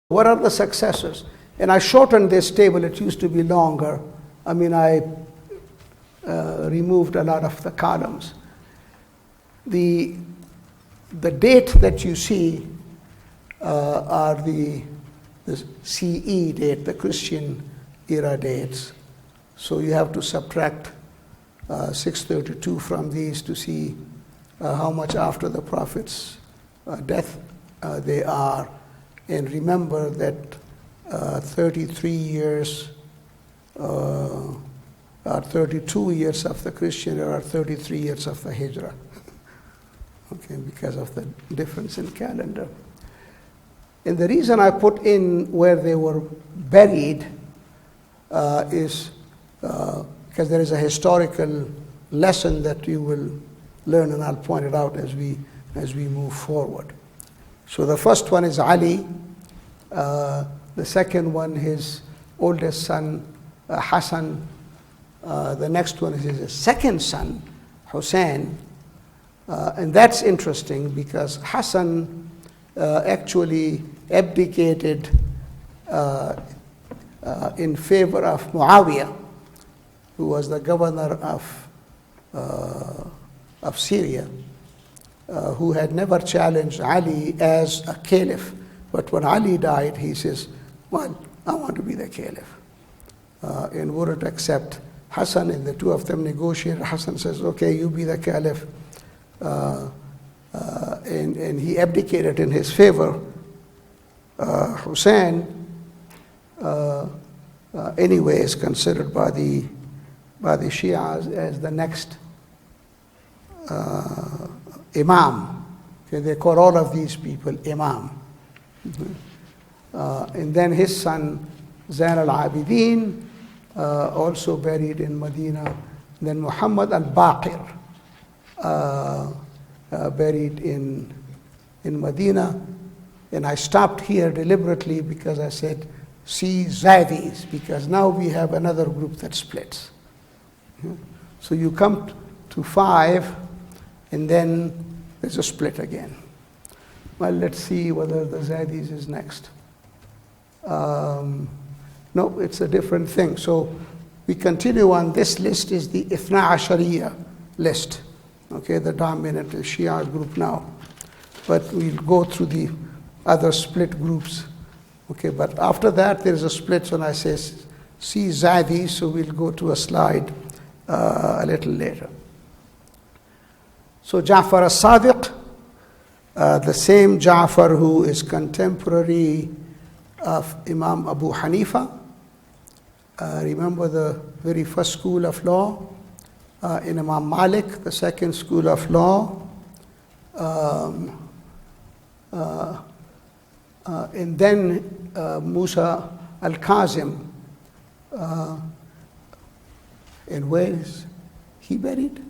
What are the successors? And I shortened this table. It used to be longer. I mean, I removed a lot of the columns. The date that you see are the CE date, the Christian era dates. So you have to subtract 632 from these to see how much after the Prophet's death they are. And remember that 33 years or 32 years of the Christian era, 33 years of the Hijrah. Okay, because of the difference in calendar. And the reason I put in where they were buried is because there is a historical lesson that you will learn, and I'll point it out as we move forward. So the first one is Ali. The second one, his oldest son, Hassan. The next one is his second son, Hussein. And that's interesting because Hassan actually abdicated in favor of Muawiyah, who was the governor of Syria, who had never challenged Ali as a caliph. But when Ali died, he says, well, I want to be the caliph. And wouldn't accept Hassan, and the two of them negotiated. Hassan says, okay, you be the caliph. And he abdicated in his favor. Hussein, anyway, is considered by the Shias as the next Imam. Okay, they call all of these people Imam. And then his son, Zayn al-Abidin, also buried in Medina. Then Muhammad al-Baqir, buried in Medina. And I stopped here deliberately because I said, see Zaydis, because now we have another group that splits. So you come to 5, and then there's a split again. Well, let's see whether the Zaydis is next. No, it's a different thing. So we continue on. This list is the Ithna Ashariya list. Okay, the dominant Shia group now. But we'll go through the other split groups. Okay, but after that there is a split, so I say see Zaydis, so we'll go to a slide a little later. So Ja'far as-Sadiq, the same Ja'far who is contemporary of Imam Abu Hanifa. Remember the very first school of law in Imam Malik, the second school of law. And then Musa al-Kazim. And where is he buried?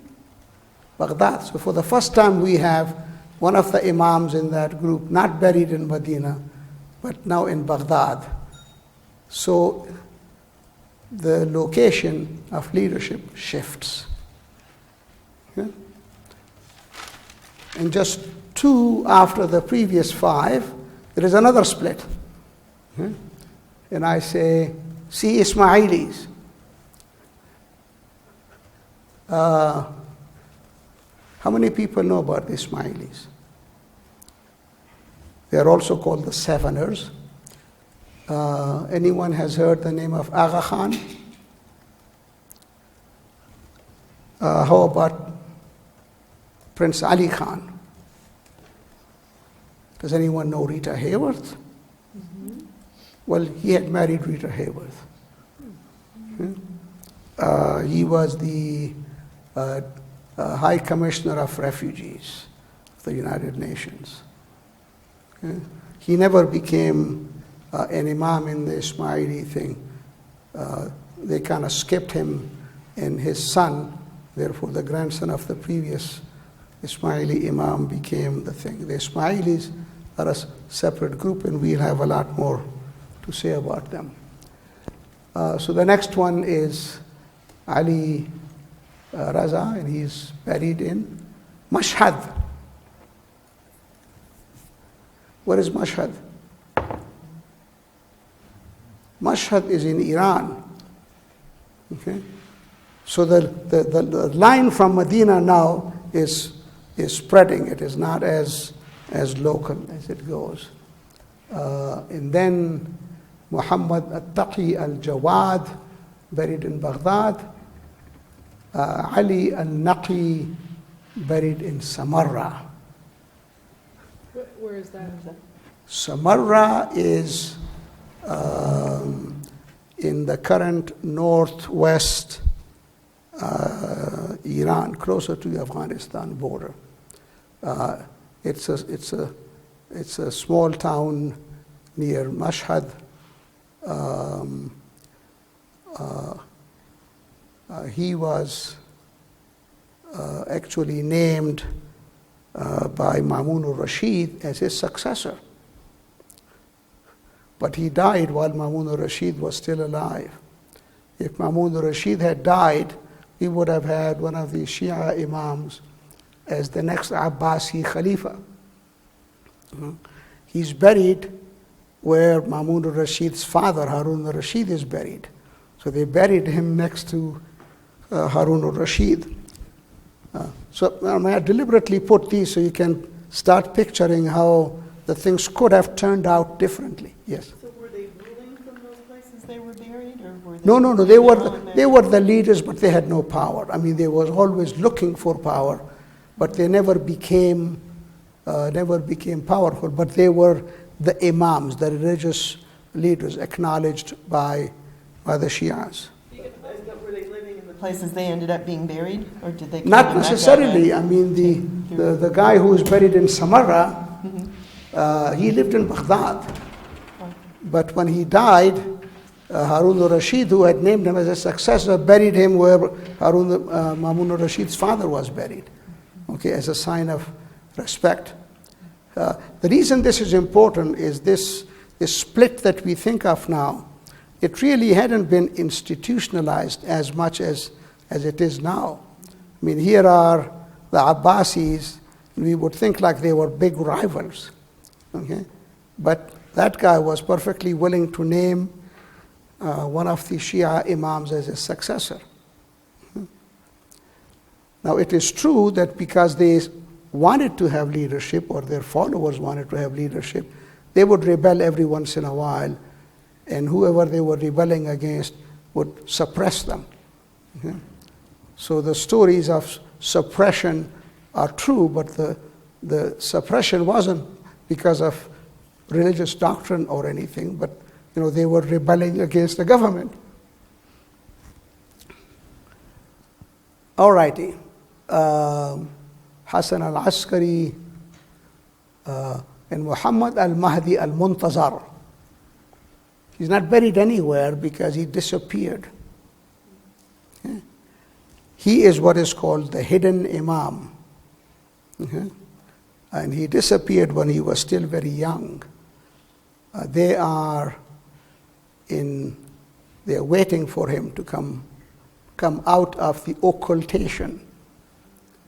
Baghdad. So for the first time we have one of the Imams in that group not buried in Medina, but now in Baghdad. So the location of leadership shifts. Okay? And just 2 after the previous 5, there is another split. Okay? And I say, see Ismailis. How many people know about the Ismailis? They are also called the Seveners. Anyone has heard the name of Aga Khan? How about Prince Ali Khan? Does anyone know Rita Hayworth? Mm-hmm. Well, he had married Rita Hayworth. Mm-hmm. He was the High Commissioner of Refugees of the United Nations. Okay? He never became an Imam in the Ismaili thing. They kind of skipped him, and his son, therefore the grandson of the previous Ismaili Imam, became the thing. The Ismailis are a separate group, and we'll have a lot more to say about them. So the next one is Ali Raza, and he's buried in Mashhad. What is Mashhad? Mashhad is in Iran. Okay? So the line from Medina now is spreading. It is not as local as it goes. And then Muhammad al-Taqi al-Jawad, buried in Baghdad. Ali al-Naqi, buried in Samarra. Where is that? Samarra is in the current northwest Iran, closer to the Afghanistan border. It's a small town near Mashhad. He was actually named by Ma'mun al-Rashid as his successor. But he died while Ma'mun al-Rashid was still alive. If Ma'mun al-Rashid had died, we would have had one of the Shia Imams as the next Abbasi Khalifa. He's buried where Ma'mun al-Rashid's father, Harun al-Rashid, is buried. So they buried him next to Harun al-Rashid. So I deliberately put these so you can start picturing how the things could have turned out differently. Yes? So were they ruling from those places they were buried? Or were they No. They were the leaders, but they had no power. I mean, they were always looking for power, but they never became powerful. But they were the Imams, the religious leaders acknowledged by the Shias. Were they living in the places they ended up being buried? Or did they Not necessarily. I mean, the guy who is buried in Samarra, he lived in Baghdad. But when he died, Harun al-Rashid, who had named him as a successor, buried him where Ma'mun al-Rashid's father was buried, okay, as a sign of respect. The reason this is important is this split that we think of now. It really hadn't been institutionalized as much as it is now. I mean, here are the Abbasis, we would think like they were big rivals, okay? But that guy was perfectly willing to name one of the Shia Imams as his successor. Now, it is true that because they wanted to have leadership, or their followers wanted to have leadership, they would rebel every once in a while, and whoever they were rebelling against would suppress them. Okay? So the stories of suppression are true, but the suppression wasn't because of religious doctrine or anything, but they were rebelling against the government. All righty. Hasan al-Askari and Muhammad al-Mahdi al-Muntazar. He's not buried anywhere because he disappeared. Okay? He is what is called the hidden Imam. Okay? And he disappeared when he was still very young. They are waiting for him to come out of the occultation.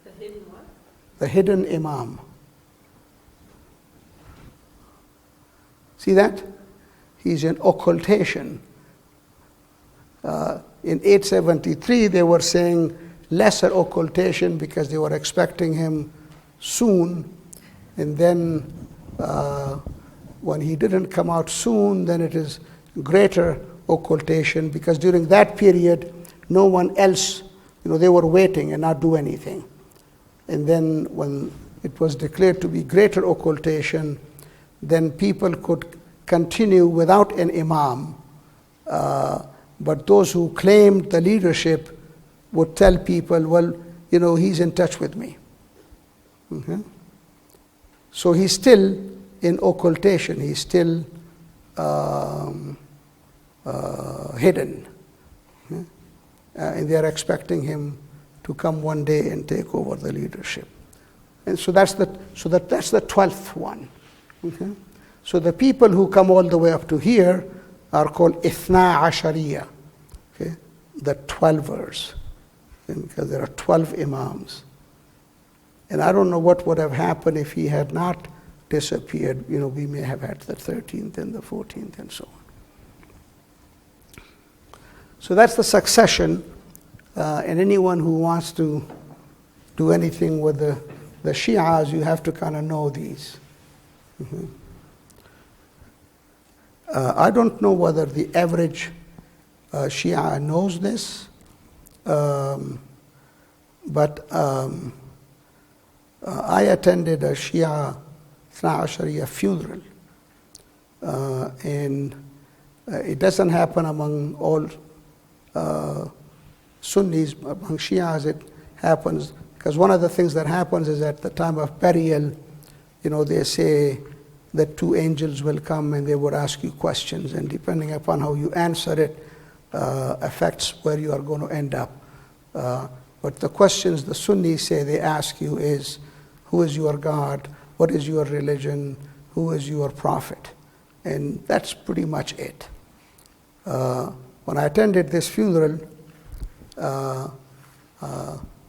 The hidden what? The hidden Imam. See that? He's in occultation. In 873, they were saying lesser occultation because they were expecting him soon. And then when he didn't come out soon, then it is greater occultation, because during that period, no one else, they were waiting and not do anything. And then when it was declared to be greater occultation, then people could continue without an Imam. But those who claimed the leadership would tell people, well, he's in touch with me. Okay? So he's still in occultation. He's still hidden. Okay? And they're expecting him to come one day and take over the leadership. And so that's the 12th one. Okay? So the people who come all the way up to here are called Ithna Ashariya, okay? The 12ers, because there are 12 Imams. And I don't know what would have happened if he had not disappeared. We may have had the 13th and the 14th and so on. So that's the succession, and anyone who wants to do anything with the Shias, you have to kind of know these. I don't know whether the average Shia knows this, but I attended a Shia Ithna Ashariya funeral, and it doesn't happen among all Sunnis, among Shias it happens, because one of the things that happens is at the time of burial, they say that two angels will come and they would ask you questions, and depending upon how you answer it, affects where you are going to end up. But the questions the Sunnis say they ask you is, who is your God? What is your religion? Who is your prophet? And that's pretty much it. When I attended this funeral,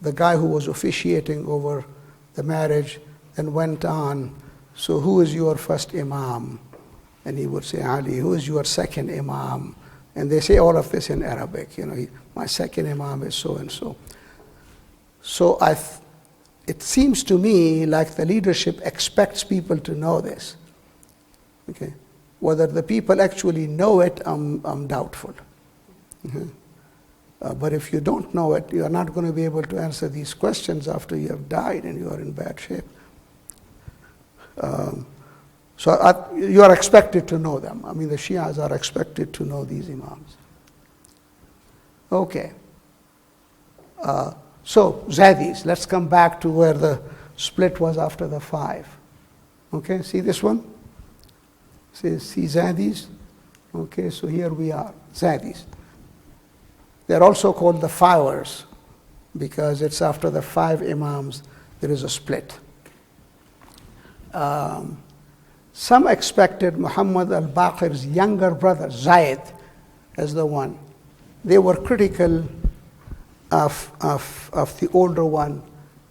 the guy who was officiating over the marriage then went on, so who is your first Imam? And he would say, Ali. Who is your second Imam? And they say all of this in Arabic. My second Imam is so and so. So it seems to me like the leadership expects people to know this. Okay, whether the people actually know it, I'm doubtful. But if you don't know it, you are not going to be able to answer these questions after you have died and you are in bad shape. So you are expected to know them. I mean, the Shias are expected to know these Imams. Okay. So, Zaydis, let's come back to where the split was after the 5. Okay, see this one? See Zaydis? Okay, so here we are, Zaydis. They're also called the Fivers because it's after the 5 Imams there is a split. Some expected Muhammad al-Baqir's younger brother, Zayd, as the one. They were critical of the older one,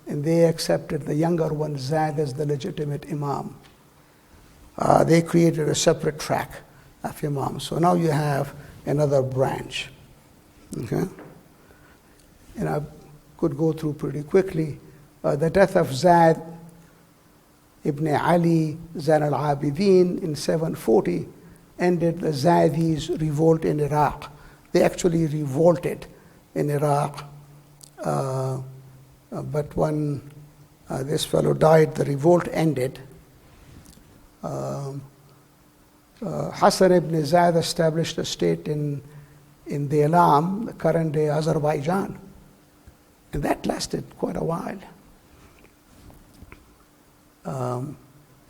and they accepted the younger one, Zayd, as the legitimate Imam. They created a separate track of Imam. So now you have another branch. Okay? And I could go through pretty quickly. The death of Zayd ibn Ali Zayn al-Abidin in 740 ended the Zaydis' revolt in Iraq. They actually revolted in Iraq, but when this fellow died, the revolt ended. Hassan ibn Zayd established a state in the Elam, the current day Azerbaijan, and that lasted quite a while.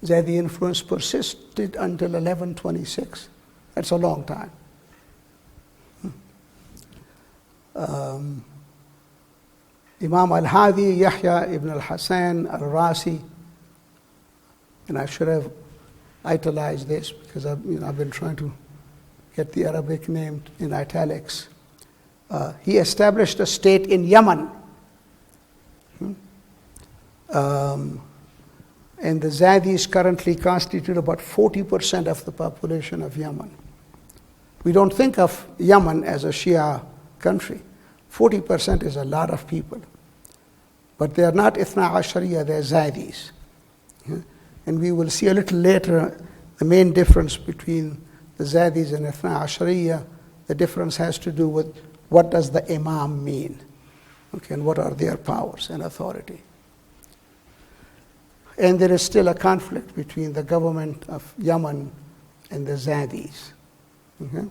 Zaydi influence persisted until 1126. That's a long time. Imam al-Hadi, Yahya ibn al-Hasan al-Rasi, and I should have italicized this because I've been trying to get the Arabic name in italics. He established a state in Yemen. And the Zaydis currently constitute about 40% of the population of Yemen. We don't think of Yemen as a Shia country. 40% is a lot of people. But they are not Ithna Ashariya, they are Zaydis. And we will see a little later the main difference between the Zaydis and Ithna Ashariya. The difference has to do with what does the Imam mean, okay, and what are their powers and authority. And there is still a conflict between the government of Yemen and the Zaydis. Okay?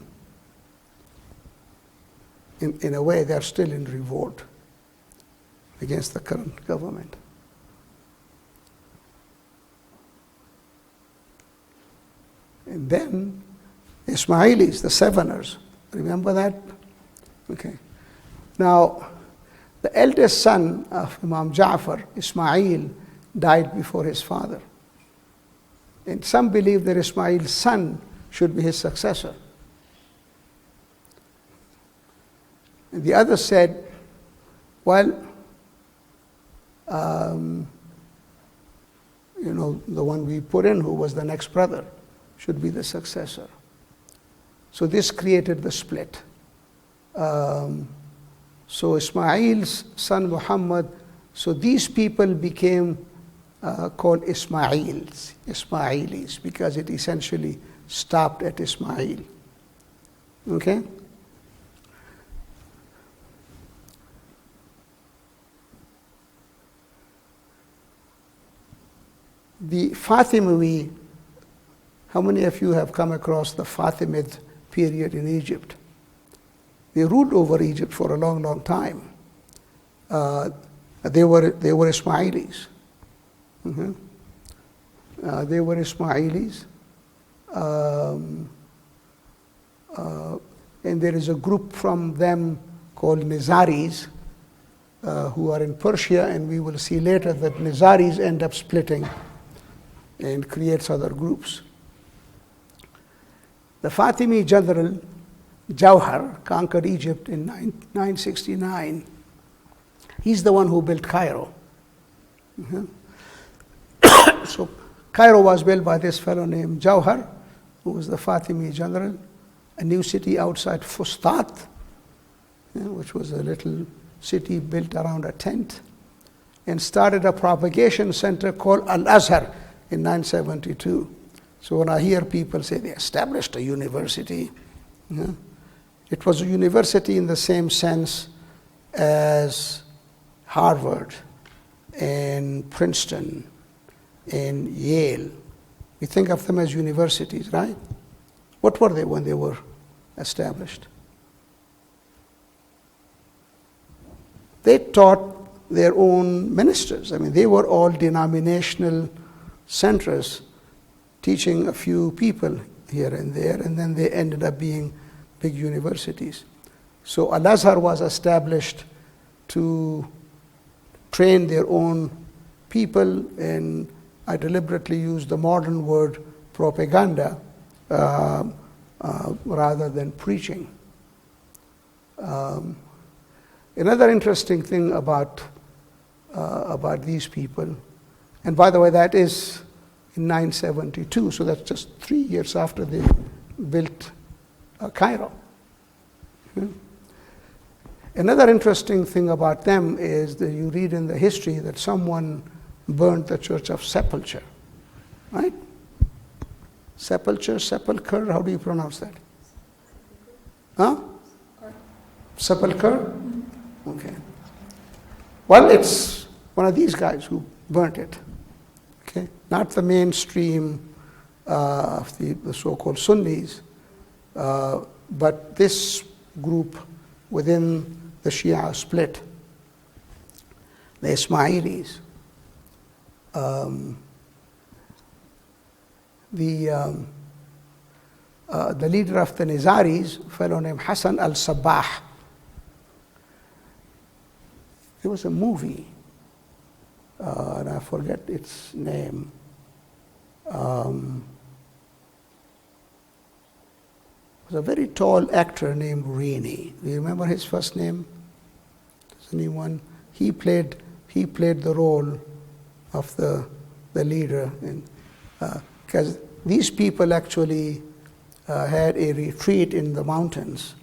In a way, they're still in revolt against the current government. And then Ismailis, the Seveners, remember that? Okay. Now, the eldest son of Imam Ja'far, Ismail, died before his father. And some believe that Ismail's son should be his successor. And the other said, well, the one we put in, who was the next brother, should be the successor. So this created the split. So Ismail's son Muhammad, so these people became called Ismailis, because it essentially stopped at Ismail. Okay? The Fatimi, how many of you have come across the Fatimid period in Egypt? They ruled over Egypt for a long, long time. They were Ismailis. They were Ismailis. And there is a group from them called Nizaris who are in Persia, and we will see later that Nizaris end up splitting and creates other groups. The Fatimi general Jawhar conquered Egypt in 969. He's the one who built Cairo. So Cairo was built by this fellow named Jawhar, who was the Fatimi general, a new city outside Fustat, which was a little city built around a tent, and started a propagation center called Al-Azhar in 972. So when I hear people say they established a university, it was a university in the same sense as Harvard and Princeton and Yale. We think of them as universities, right? What were they when they were established? They taught their own ministers. I mean, they were all denominational centers, teaching a few people here and there, and then they ended up being big universities. So Al-Azhar was established to train their own people, and I deliberately use the modern word propaganda rather than preaching. Another interesting thing about these people, and by the way, that is in 972, so that's just 3 years after they built Cairo. Another interesting thing about them is that you read in the history that someone burned the church of Sepulchre, right? Sepulchre, how do you pronounce that? Huh? Sepulchre? Okay. Well, it's one of these guys who burnt it. Okay? Not the mainstream of the so-called Sunnis, but this group within the Shia split, the Ismailis. The leader of the Nizaris, a fellow named Hassan al-Sabbāh. There was a movie, and I forget its name. It was a very tall actor named Rainey. Do you remember his first name? Does anyone? He played the role of the leader, because these people actually had a retreat in the mountains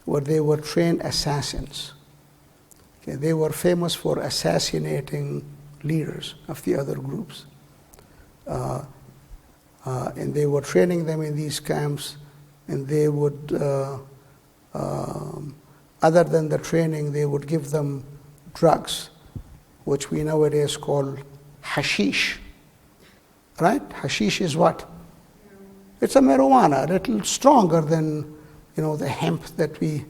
where they were trained assassins. Okay, they were famous for assassinating leaders of the other groups. And they were training them in these camps, and they would, other than the training, they would give them drugs, which we nowadays call hashish. Right? Hashish is what? It's a marijuana, a little stronger than, the hemp that we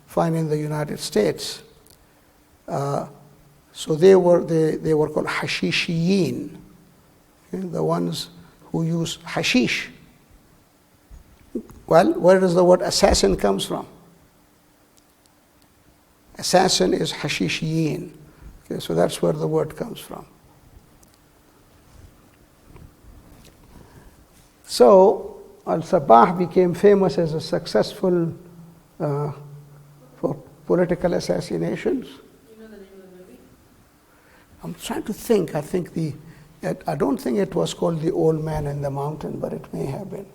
find in the United States. So they were called hashishiyin, the ones who use hashish. Well, where does the word assassin comes from? Assassin is hashishiyin. Okay, so that's where the word comes from. So al-Sabbāh became famous as a successful for political assassinations. You know the name of the movie? I'm trying to think. I don't think it was called The Old Man in the Mountain, but it may have been.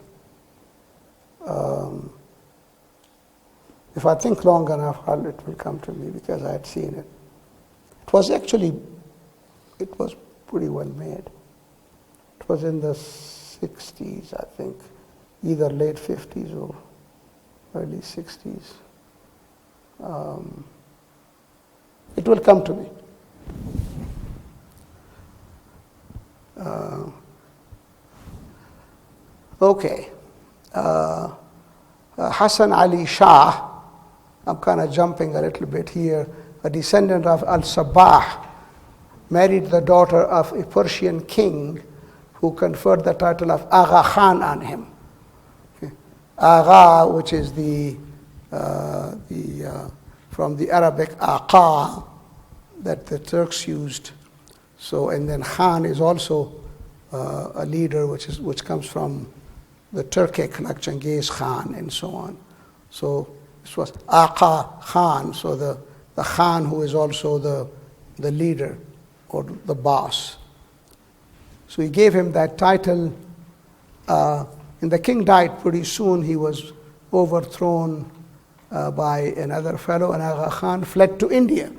If I think long enough, it will come to me because I had seen it. It was pretty well made. It was in the 60s, I think, either late 50s or early 60s. It will come to me. Okay. Hasan Ali Shah, I'm kind of jumping a little bit here, a descendant of al-Sabbāh, married the daughter of a Persian king who conferred the title of Aga Khan on him. Okay. Aga, which is from the Arabic Aqa that the Turks used. So, and then Khan is also a leader which comes from the Turkic, like Genghis Khan and so on. So this was Aga Khan, so the Khan who is also the leader or the boss. So he gave him that title, and the king died pretty soon. He was overthrown by another fellow, and Aga Khan fled to India.